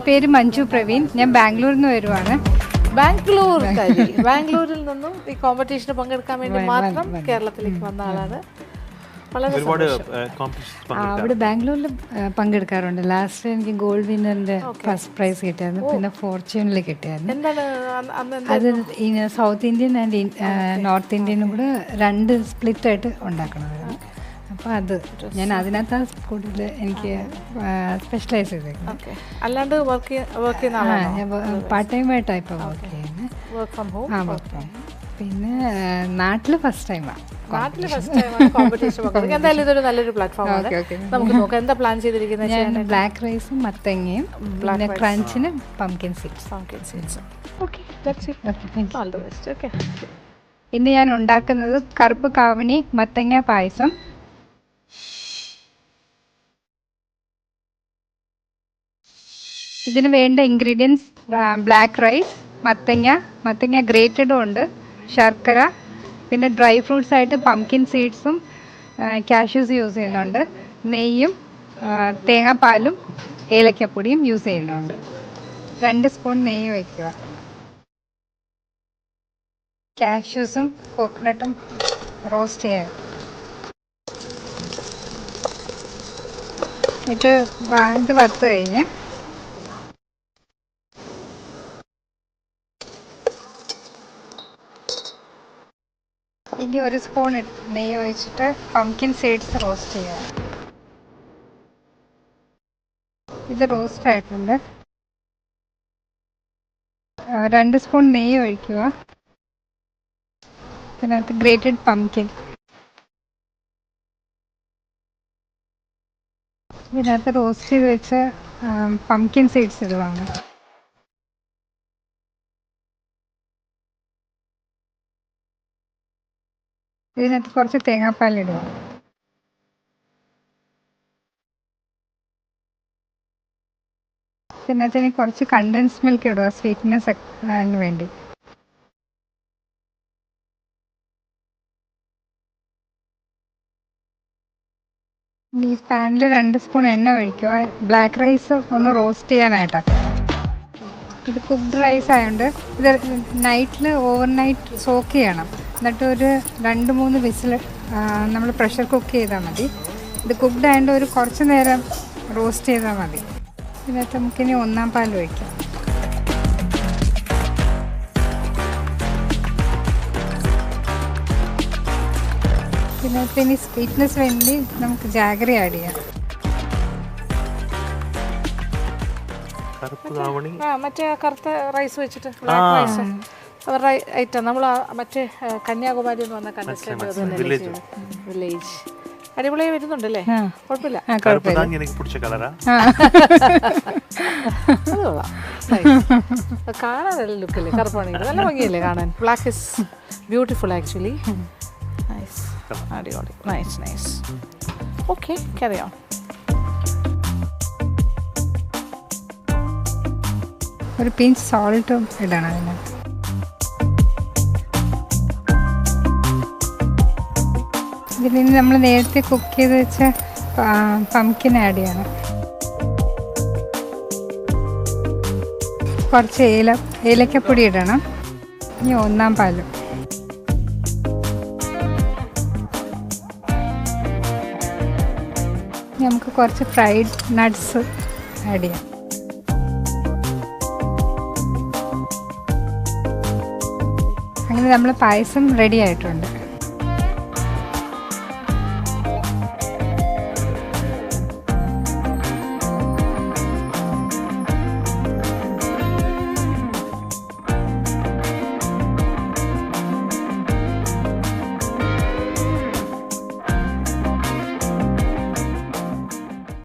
പേര് മഞ്ജു പ്രവീൺ. ഞാൻ ബാംഗ്ലൂരിൽ നിന്ന് വരുവാണ്. ബാംഗ്ലൂരിൽ നിന്നും ഈ കോമ്പറ്റീഷന് പങ്കെടുക്കാൻ വേണ്ടി മാത്രം കേരളത്തിലേക്ക് വന്ന ആളാണ്. അവിടെ ബാംഗ്ലൂരിൽ പങ്കെടുക്കാറുണ്ട്. ലാസ്റ്റ് എനിക്ക് ഗോൾഡ് വിന്നറിന്റെ ഫസ്റ്റ് പ്രൈസ് കിട്ടിയായിരുന്നു. പിന്നെ ഫോർച്യൂണിൽ കിട്ടിയായിരുന്നു. അത് സൗത്ത് ഇന്ത്യൻ ആൻഡ് നോർത്ത് ഇന്ത്യനും കൂടെ 2 സ്പ്ലിറ്റ് ആയിട്ട് ഉണ്ടാക്കണമായിരുന്നു. അപ്പോൾ അത് ഞാൻ അതിനകത്താണ് കൂടുതൽ എനിക്ക് സ്പെഷ്യലൈസ് ചെയ്തേക്കുന്നത്. അല്ലാണ്ട് പാർട്ട് ടൈം ആയിട്ടാണ് ഇപ്പോൾ വർക്ക് ചെയ്യുന്നത്. Work from home. പിന്നെ നാട്ടിൽ ഫസ്റ്റ് ടൈമാണ്. എന്തായാലും ഇതൊരു നല്ലൊരു പ്ലാറ്റ്ഫോമാണ്. നമുക്ക് നോക്കാം എന്താ പ്ലാൻ ചെയ്തിരിക്കുന്നത്. ഞാൻ ബ്ലാക്ക് റൈസും മത്തങ്ങയും പിന്നെ ക്രഞ്ചിന് പംകിൻ സീഡ്സ്. ഇന്ന് ഞാൻ ഉണ്ടാക്കുന്നത് കറുപ്പ് കാവണി മത്തങ്ങ പായസം. ഇതിന് വേണ്ട ഇൻഗ്രീഡിയൻസ് ബ്ലാക്ക് റൈസ്, മത്തങ്ങ ഗ്രേറ്റഡും ഉണ്ട്, ശർക്കര, പിന്നെ ഡ്രൈ ഫ്രൂട്ട്സ് ആയിട്ട് പംകിൻ സീഡ്സും കാഷ്യൂസ് യൂസ് ചെയ്യുന്നുണ്ട്, നെയ്യും തേങ്ങാപ്പാലും ഏലക്കപ്പൊടിയും യൂസ് ചെയ്യുന്നുണ്ട്. 2 സ്പൂൺ നെയ്യ് വയ്ക്കുക. കാഷ്യൂസും കോക്കനട്ടും റോസ്റ്റ് ചെയ്യുക. ഇത് വറുത്ത് കഴിഞ്ഞ് ഇനി 1 സ്പൂൺ നെയ്യ് ഒഴിച്ചിട്ട് പംകിൻ സീഡ്സ് റോസ്റ്റ് ചെയ്യുക. ഇത് റോസ്റ്റ് ആയിട്ടുണ്ട്. 2 സ്പൂൺ നെയ്യ് ഒഴിക്കുക. ഇതിനകത്ത് ഗ്രേറ്റഡ് പംകിൻ, ഇതിനകത്ത് റോസ്റ്റ് ചെയ്ത് വെച്ച പംകിൻ സീഡ്സ് ഇടുവാണ്. ഇതിനകത്ത് കുറച്ച് തേങ്ങാപ്പാലിടുക. ഇതിനകത്ത് കുറച്ച് കണ്ടൻസ് മിൽക്ക് ഇടുക സ്വീറ്റ്നെസ് വേണ്ടി. ഈ പാനിൽ 2 സ്പൂൺ എണ്ണ ഒഴിക്കുക. ബ്ലാക്ക് റൈസ് ഒന്ന് റോസ്റ്റ് ചെയ്യാനായിട്ടാണ്. ഇത് കുക്ക്ഡ് റൈസ് ആയതുകൊണ്ട് ഇത് നൈറ്റിൽ ഓവർനൈറ്റ് സോക്ക് ചെയ്യണം. എന്നിട്ട് ഒരു 2-3 വിസിൽ നമ്മൾ പ്രഷർ കുക്ക് ചെയ്താൽ മതി. ഇത് കുക്ക്ഡ് ആയതുകൊണ്ട് ഒരു കുറച്ച് നേരം റോസ്റ്റ് ചെയ്താൽ മതി. ഇതിനകത്ത് നമുക്കിനി 1-ാം പാൽ ഒഴിക്കാം. ഇതിനകത്ത് ഇനി സ്വീറ്റ്നെസ് വേണ്ടി നമുക്ക് ജാഗറി ആഡ് ചെയ്യാം. മറ്റേ കറുത്ത റൈസ് വെച്ചിട്ട് ബ്ലാക്ക് റൈസ് അവരുടെ ഐറ്റം നമ്മൾ മറ്റേ കന്യാകുമാരി എന്ന് പറഞ്ഞ കണ്ടസ്റ്റന്റ് വില്ലേജ് അടിപൊളിയായി വരുന്നുണ്ടല്ലേ? കുഴപ്പമില്ല. കാണാനല്ല ലുക്കല്ലേ കറുപ്പാണെങ്കിൽ നല്ല ഭംഗിയല്ലേ കാണാൻ. Black is beautiful actually. Nice, അടിപൊളി, nice nice. Okay, carry on. ഒരു പിഞ്ച് സോൾട്ടും ഇടണം അതിനകത്ത്. ഇതിൽ നമ്മൾ നേരത്തെ കുക്ക് ചെയ്ത് വെച്ച പംകിൻ ആഡ് ചെയ്യണം. കുറച്ച് ഏലക്കപ്പൊടി ഇടണം. ഇനി 1-ാം പാലും. നമുക്ക് കുറച്ച് ഫ്രൈഡ് നട്ട്സ് ആഡ് ചെയ്യാം. അങ്ങനെ നമ്മൾ പായസം റെഡി ആയിട്ടുണ്ട്.